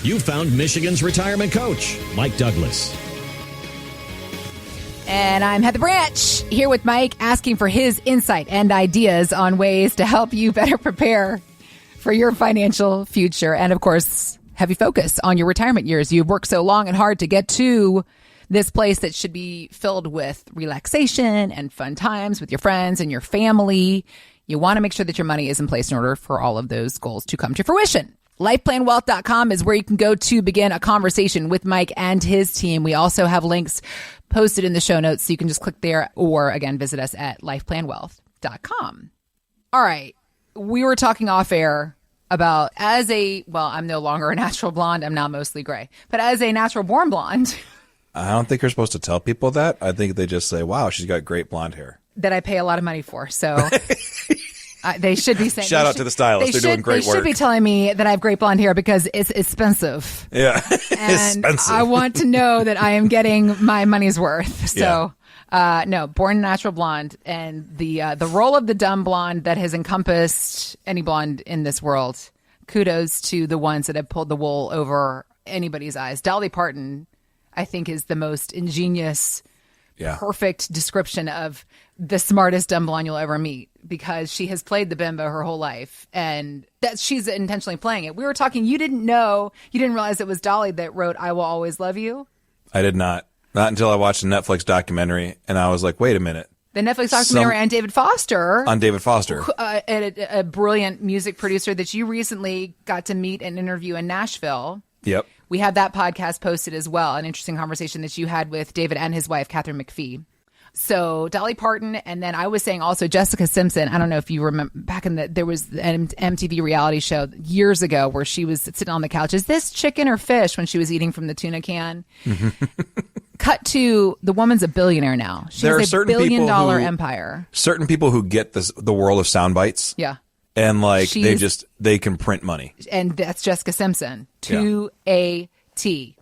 You found Michigan's retirement coach, Mike Douglas. And I'm Heather Branch, here with Mike, asking for his insight and ideas on ways to help you better prepare for your financial future. And, of course, heavy focus on your retirement years. You've worked so long and hard to get to this place that should be filled with relaxation and fun times with your friends and your family. You want to make sure that your money is in place in order for all of those goals to come to fruition. LifePlanWealth.com is where you can go to begin a conversation with Mike and his team. We also have links posted in the show notes, so you can just click there or, again, visit us at LifePlanWealth.com. All right. We were talking off air about I'm no longer a natural blonde. I'm now mostly gray. But as a natural born blonde. I don't think you're supposed to tell people that. I think they just say, wow, she's got great blonde hair. That I pay a lot of money for. So they should be saying. Shout out to the stylist. They're doing great work. They should be telling me that I have great blonde hair because it's expensive. Yeah. And I want to know that I am getting my money's worth. So, no, born natural blonde. And the role of the dumb blonde that has encompassed any blonde in this world, kudos to the ones that have pulled the wool over anybody's eyes. Dolly Parton, I think, is the most ingenious, perfect description of the smartest dumb blonde you'll ever meet, because she has played the bimbo her whole life, and that she's intentionally playing it. We were talking, you didn't realize it was Dolly that wrote I Will Always Love You? I did not. Not until I watched a Netflix documentary, and I was like, wait a minute. The Netflix documentary on David Foster. On David Foster. A brilliant music producer that you recently got to meet and interview in Nashville. Yep. We have that podcast posted as well, an interesting conversation that you had with David and his wife, Catherine McPhee. So Dolly Parton, and then I was saying also Jessica Simpson. I don't know if you remember back there was an MTV reality show years ago where she was sitting on the couch. Is this chicken or fish when she was eating from the tuna can? Cut to the woman's a billionaire now. She has a $1 billion empire. Certain people who get the world of sound bites. Yeah. And they can print money. And that's Jessica Simpson to a T.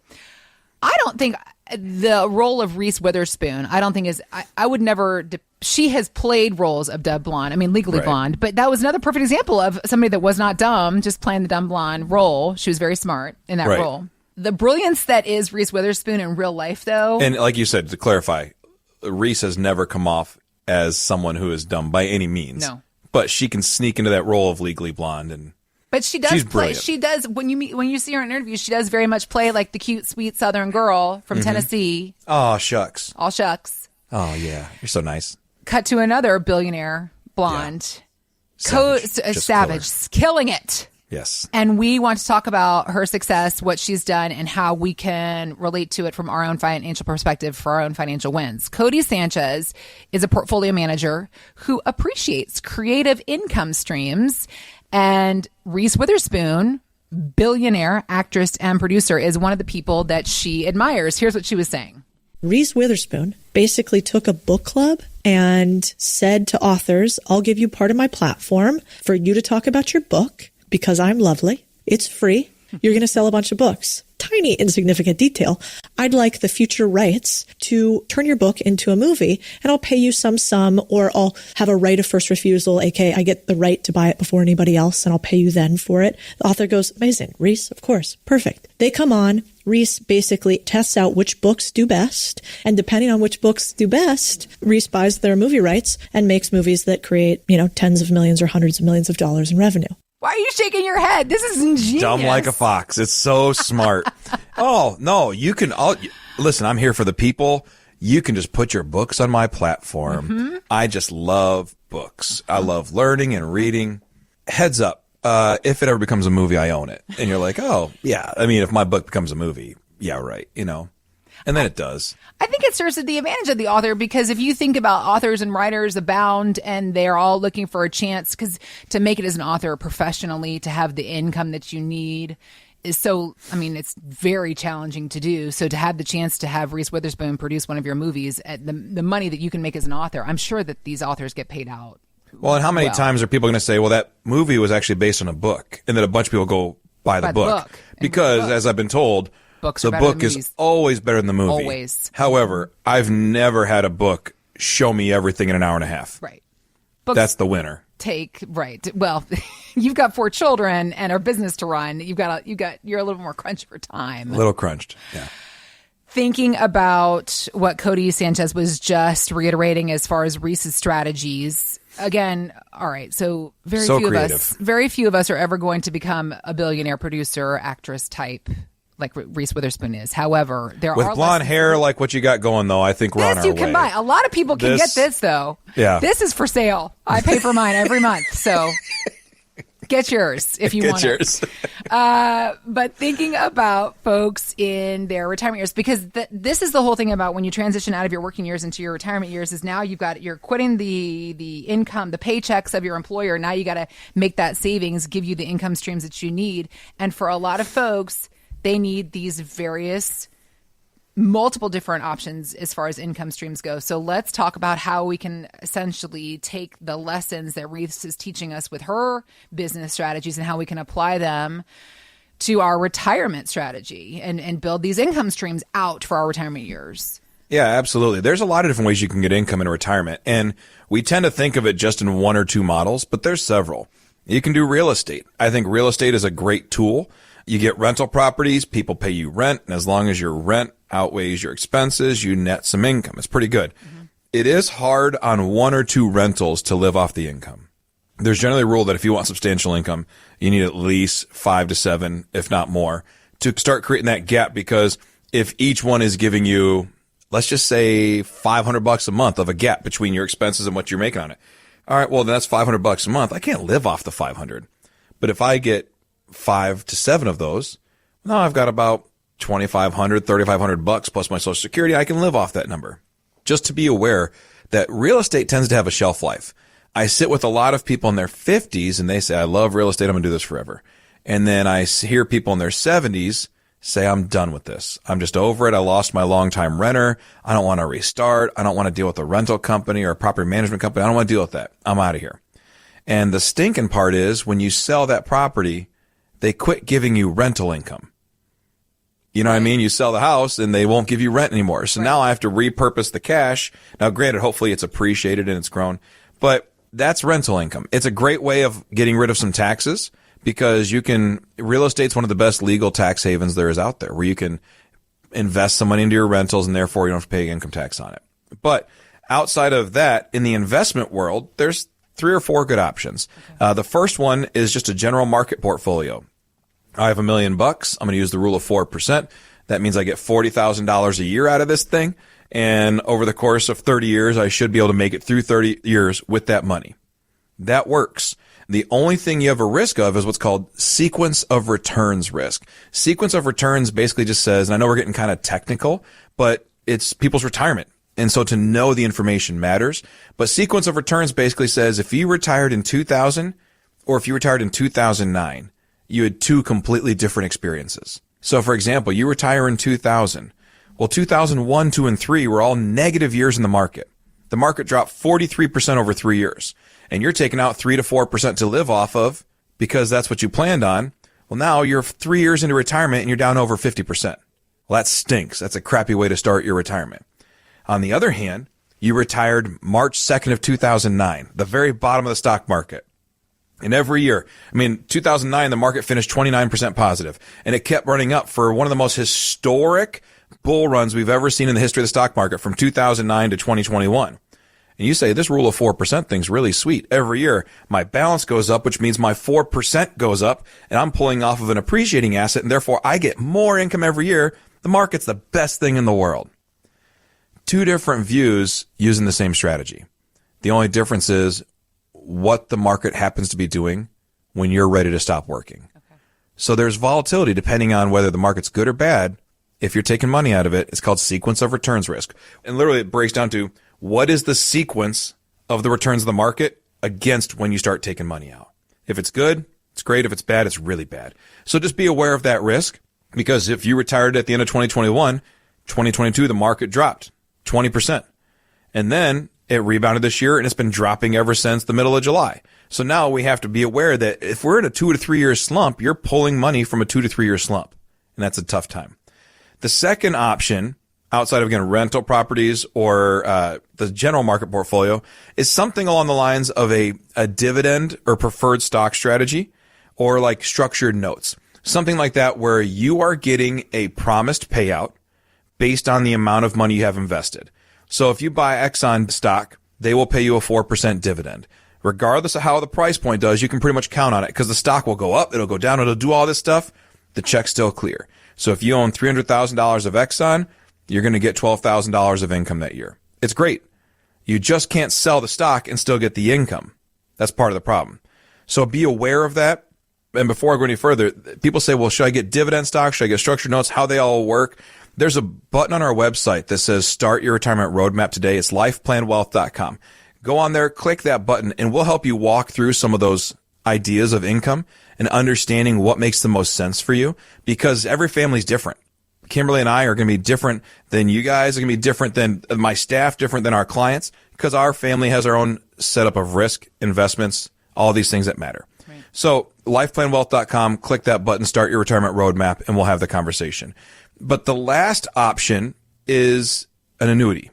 I don't think the role of Reese Witherspoon, I would never, she has played roles of dumb blonde. I mean, Legally Blonde, but that was another perfect example of somebody that was not dumb, just playing the dumb blonde role. She was very smart in that role. The brilliance that is Reese Witherspoon in real life, though. And like you said, to clarify, Reese has never come off as someone who is dumb by any means. No. But she can sneak into that role of Legally Blonde, but she does play. She does when you see her in interviews. She does very much play like the cute, sweet Southern girl from Tennessee. Oh shucks! All shucks! Oh yeah, you're so nice. Cut to another billionaire blonde, Savage, killing it. Yes. And we want to talk about her success, what she's done, and how we can relate to it from our own financial perspective for our own financial wins. Codie Sanchez is a portfolio manager who appreciates creative income streams. And Reese Witherspoon, billionaire actress and producer, is one of the people that she admires. Here's what she was saying. Reese Witherspoon basically took a book club and said to authors, I'll give you part of my platform for you to talk about your book. Because I'm lovely. It's free. You're going to sell a bunch of books. Tiny, insignificant detail. I'd like the future rights to turn your book into a movie, and I'll pay you some sum, or I'll have a right of first refusal, aka I get the right to buy it before anybody else, and I'll pay you then for it. The author goes, amazing. Reese, of course. Perfect. They come on. Reese basically tests out which books do best, and depending on which books do best, Reese buys their movie rights and makes movies that create, tens of millions or hundreds of millions of dollars in revenue. Why are you shaking your head? This is ingenious. Dumb like a fox. It's so smart. Oh, no, listen, I'm here for the people. You can just put your books on my platform. Mm-hmm. I just love books. I love learning and reading. Heads up, if it ever becomes a movie, I own it. And you're like, oh, yeah. I mean, if my book becomes a movie, yeah, right. And then it does. I think it serves to the advantage of the author, because if you think about authors and writers abound and they're all looking for a chance to make it as an author professionally, to have the income that you need it's very challenging to do. So to have the chance to have Reese Witherspoon produce one of your movies at the money that you can make as an author, I'm sure that these authors get paid out. Well, and how many times are people going to say, well, that movie was actually based on a book, and then a bunch of people go buy the book. Because, as I've been told, the book is always better than the movie. Always. However, I've never had a book show me everything in an hour and a half. Right. That's the winner. take, right. Well, you've got 4 children and a business to run. You're a little more crunched for time. A little crunched. Yeah. Thinking about what Cody Sanchez was just reiterating as far as Reese's strategies. Again, all right. So very few of us are ever going to become a billionaire producer, actress type like Reese Witherspoon is. However, there with are blonde hair like what you got going though. I think we're on our way. This you can buy. A lot of people can get this though. Yeah. This is for sale. I pay for mine every month. So get yours if you want yours. But thinking about folks in their retirement years, because this is the whole thing about when you transition out of your working years into your retirement years, is now you're quitting the income, the paychecks of your employer. Now you got to make that savings, give you the income streams that you need. And for a lot of folks, they need these various multiple different options as far as income streams go. So let's talk about how we can essentially take the lessons that Reese is teaching us with her business strategies and how we can apply them to our retirement strategy and build these income streams out for our retirement years. Yeah, absolutely. There's a lot of different ways you can get income in retirement. And we tend to think of it just in one or two models, but there's several. You can do real estate. I think real estate is a great tool. You get rental properties, people pay you rent, and as long as your rent outweighs your expenses, you net some income. It's pretty good. Mm-hmm. It is hard on one or two rentals to live off the income. There's generally a rule that if you want substantial income, you need at least 5 to 7, if not more, to start creating that gap, because if each one is giving you, let's just say $500 a month of a gap between your expenses and what you're making on it. All right, well, then that's $500 a month. I can't live off the 500. But if I get 5 to 7 of those, now I've got about $2,500, $3,500 plus my Social Security. I can live off that number. Just to be aware that real estate tends to have a shelf life. I sit with a lot of people in their 50s and they say, I love real estate. I'm going to do this forever. And then I hear people in their 70s say, I'm done with this. I'm just over it. I lost my longtime renter. I don't want to restart. I don't want to deal with a rental company or a property management company. I don't want to deal with that. I'm out of here. And the stinking part is when you sell that property, they quit giving you rental income. You know what I mean? You sell the house and they won't give you rent anymore. So now I have to repurpose the cash. Now, granted, hopefully it's appreciated and it's grown, but that's rental income. It's a great way of getting rid of some taxes because real estate's one of the best legal tax havens there is out there where you can invest some money into your rentals and therefore you don't have to pay income tax on it. But outside of that, in the investment world, there's 3 or 4 good options. Okay. The first one is just a general market portfolio. I have $1 million. I'm going to use the rule of 4%. That means I get $40,000 a year out of this thing. And over the course of 30 years, I should be able to make it through 30 years with that money. That works. The only thing you have a risk of is what's called sequence of returns risk. Sequence of returns basically just says, and I know we're getting kind of technical, but it's people's retirement. And so to know the information matters. But sequence of returns basically says if you retired in 2000 or if you retired in 2009, you had 2 completely different experiences. So for example, you retire in 2000. Well, 2001, 2, and 3 were all negative years in the market. The market dropped 43% over 3 years. And you're taking out 3 to 4% to live off of because that's what you planned on. Well, now you're 3 years into retirement and you're down over 50%. Well, that stinks. That's a crappy way to start your retirement. On the other hand, you retired March 2nd of 2009, the very bottom of the stock market. And every year, 2009, the market finished 29% positive, and it kept running up for one of the most historic bull runs we've ever seen in the history of the stock market from 2009 to 2021. And you say, this rule of 4% thing's really sweet. Every year, my balance goes up, which means my 4% goes up, and I'm pulling off of an appreciating asset, and therefore I get more income every year. The market's the best thing in the world. 2 different views using the same strategy. The only difference is what the market happens to be doing when you're ready to stop working. Okay. So there's volatility depending on whether the market's good or bad. If you're taking money out of it, it's called sequence of returns risk. And literally it breaks down to what is the sequence of the returns of the market against when you start taking money out. If it's good, it's great. If it's bad, it's really bad. So just be aware of that risk, because if you retired at the end of 2021, 2022, the market dropped 20%. And then it rebounded this year and it's been dropping ever since the middle of July. So now we have to be aware that if we're in a 2 to 3 year slump, you're pulling money from a 2 to 3 year slump. And that's a tough time. The second option outside of, again, rental properties or the general market portfolio is something along the lines of a dividend or preferred stock strategy or like structured notes. Something like that where you are getting a promised payout based on the amount of money you have invested. So if you buy Exxon stock, they will pay you a 4% dividend. Regardless of how the price point does, you can pretty much count on it because the stock will go up, it'll go down, it'll do all this stuff. The check's still clear. So if you own $300,000 of Exxon, you're going to get $12,000 of income that year. It's great. You just can't sell the stock and still get the income. That's part of the problem. So be aware of that. And before I go any further, people say, well, should I get dividend stocks? Should I get structured notes? How they all work? There's a button on our website that says start your retirement roadmap today. It's lifeplanwealth.com. Go on there, click that button, and we'll help you walk through some of those ideas of income and understanding what makes the most sense for you because every family's different. Kimberly and I are going to be different than you guys, are going to be different than my staff, different than our clients because our family has our own setup of risk, investments, all these things that matter. Right. So lifeplanwealth.com, click that button, start your retirement roadmap, and we'll have the conversation. But the last option is an annuity.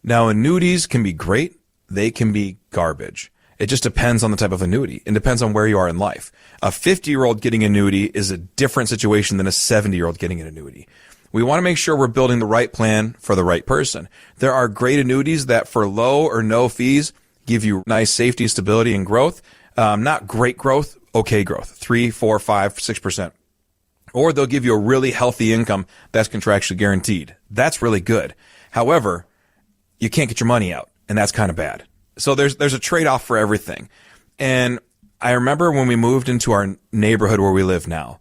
Now, annuities can be great. They can be garbage. It just depends on the type of annuity. It depends on where you are in life. A 50-year-old getting an annuity is a different situation than a 70-year-old getting an annuity. We want to make sure we're building the right plan for the right person. There are great annuities that for low or no fees give you nice safety, stability, and growth. Not great growth, okay growth, 3, 4, 5, 6%. Or they'll give you a really healthy income that's contractually guaranteed. That's really good. However, you can't get your money out, and that's kind of bad. So there's a trade-off for everything. And I remember when we moved into our neighborhood where we live now,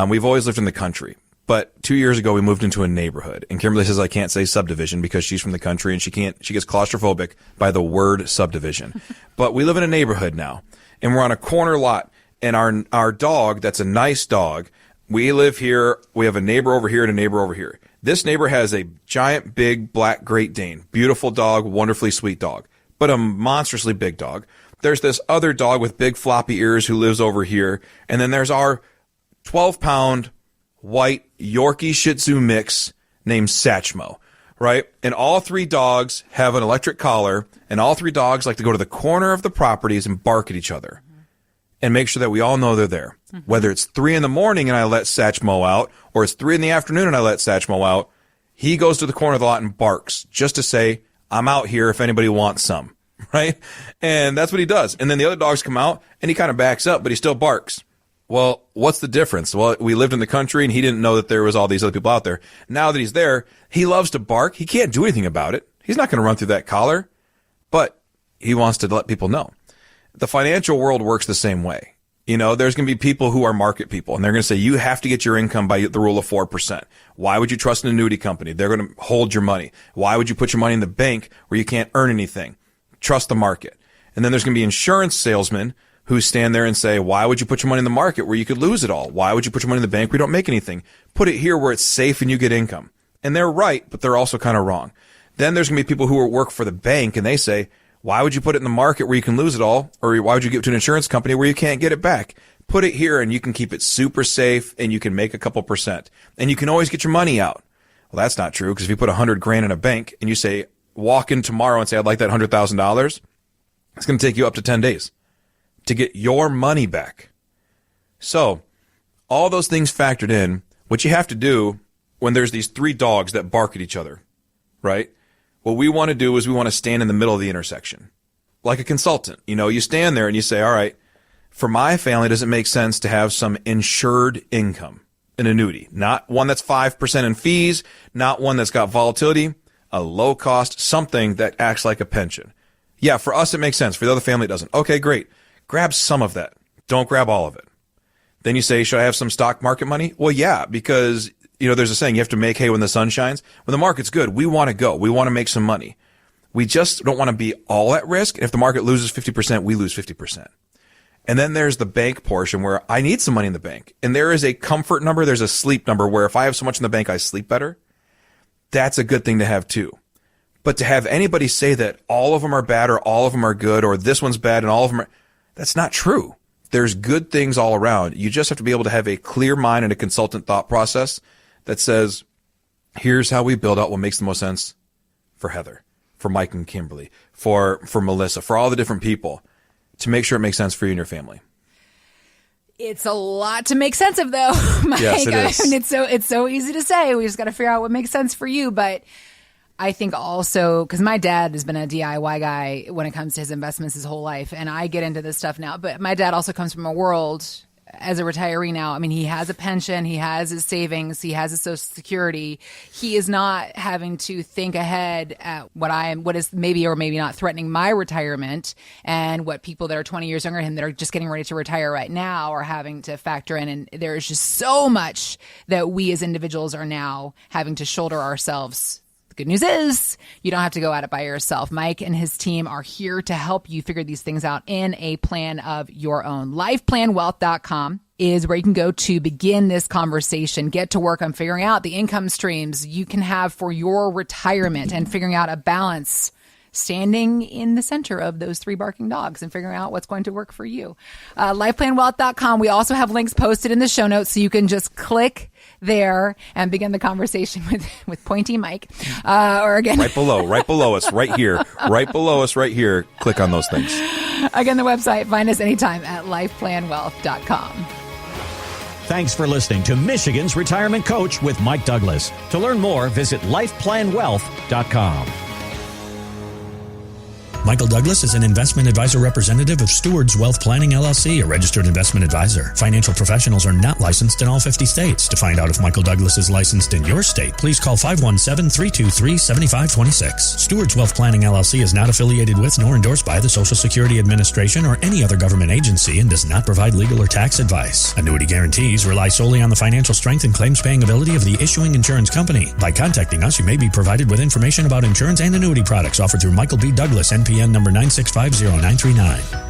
we've always lived in the country. But 2 years ago, we moved into a neighborhood. And Kimberly says I can't say subdivision because she's from the country and she gets claustrophobic by the word subdivision. But we live in a neighborhood now. And we're on a corner lot. And our dog, that's a nice dog, we live here. We have a neighbor over here and a neighbor over here. This neighbor has a giant, big, black Great Dane. Beautiful dog, wonderfully sweet dog, but a monstrously big dog. There's this other dog with big floppy ears who lives over here. And then there's our 12-pound white Yorkie Shih Tzu mix named Satchmo, right? And all three dogs have an electric collar, and all three dogs like to go to the corner of the properties and bark at each other and make sure that we all know they're there. Mm-hmm. Whether it's 3 a.m. and I let Satchmo out, or it's 3 p.m. and I let Satchmo out, he goes to the corner of the lot and barks just to say, I'm out here if anybody wants some, right? And that's what he does. And then the other dogs come out and he kind of backs up, but he still barks. Well, what's the difference? Well, we lived in the country and he didn't know that there was all these other people out there. Now that he's there, he loves to bark. He can't do anything about it. He's not going to run through that collar, but he wants to let people know. The financial world works the same way. You know, there's going to be people who are market people, and they're going to say, you have to get your income by the rule of 4%. Why would you trust an annuity company? They're going to hold your money. Why would you put your money in the bank where you can't earn anything? Trust the market. And then there's going to be insurance salesmen who stand there and say, why would you put your money in the market where you could lose it all? Why would you put your money in the bank where you don't make anything? Put it here where it's safe and you get income. And they're right, but they're also kind of wrong. Then there's going to be people who work for the bank, and they say, why would you put it in the market where you can lose it all? Or why would you give it to an insurance company where you can't get it back? Put it here and you can keep it super safe and you can make a couple percent. And you can always get your money out. Well, that's not true, because if you put $100,000 in a bank and you say, walk in tomorrow and say, I'd like that $100,000, it's going to take you up to 10 days to get your money back. So all those things factored in, what you have to do when there's these three dogs that bark at each other, right? What we want to do is we want to stand in the middle of the intersection. Like a consultant, you know, you stand there and you say, all right, for my family, does it make sense to have some insured income, an annuity? Not one that's 5% in fees, not one that's got volatility, a low cost, something that acts like a pension. Yeah, for us, it makes sense. For the other family, it doesn't. Okay, great. Grab some of that. Don't grab all of it. Then you say, should I have some stock market money? Well, yeah, because, you know, there's a saying, you have to make hay when the sun shines. When the market's good, we want to go. We want to make some money. We just don't want to be all at risk. If the market loses 50%, we lose 50%. And then there's the bank portion where I need some money in the bank. And there is a comfort number. There's a sleep number where if I have so much in the bank, I sleep better. That's a good thing to have too. But to have anybody say that all of them are bad or all of them are good or this one's bad and all of them are, that's not true. There's good things all around. You just have to be able to have a clear mind and a consultant thought process that says, Here's how we build out what makes the most sense for Heather, for Mike and Kimberly, for Melissa, for all the different people, to make sure it makes sense for you and your family. It's a lot to make sense of, though, Mike. Yes, it is. I mean, it's so easy to say. We just got to figure out what makes sense for you. But I think also, because my dad has been a DIY guy when it comes to his investments his whole life, and I get into this stuff now. But my dad also comes from a world as a retiree now. I mean, he has a pension, he has his savings, he has his Social Security. He is not having to think ahead at what is maybe or maybe not threatening my retirement, and what people that are 20 years younger than him that are just getting ready to retire right now are having to factor in. And there is just so much that we as individuals are now having to shoulder ourselves. The good news is you don't have to go at it by yourself. Mike and his team are here to help you figure these things out in a plan of your own. LifePlanWealth.com is where you can go to begin this conversation, get to work on figuring out the income streams you can have for your retirement and figuring out a balance, standing in the center of those 3 barking dogs and figuring out what's going to work for you. LifePlanWealth.com. We also have links posted in the show notes, so you can just click there and begin the conversation with Pointy Mike. Or again, right below us, right here, right below us, right here. Click on those things. Again, the website, find us anytime at LifePlanWealth.com. Thanks for listening to Michigan's Retirement Coach with Mike Douglas. To learn more, visit lifeplanwealth.com. Michael Douglas is an investment advisor representative of Stewards Wealth Planning, LLC, a registered investment advisor. Financial professionals are not licensed in all 50 states. To find out if Michael Douglas is licensed in your state, please call 517-323-7526. Stewards Wealth Planning, LLC is not affiliated with nor endorsed by the Social Security Administration or any other government agency and does not provide legal or tax advice. Annuity guarantees rely solely on the financial strength and claims-paying ability of the issuing insurance company. By contacting us, you may be provided with information about insurance and annuity products offered through Michael B. Douglas, NPN number 9650939.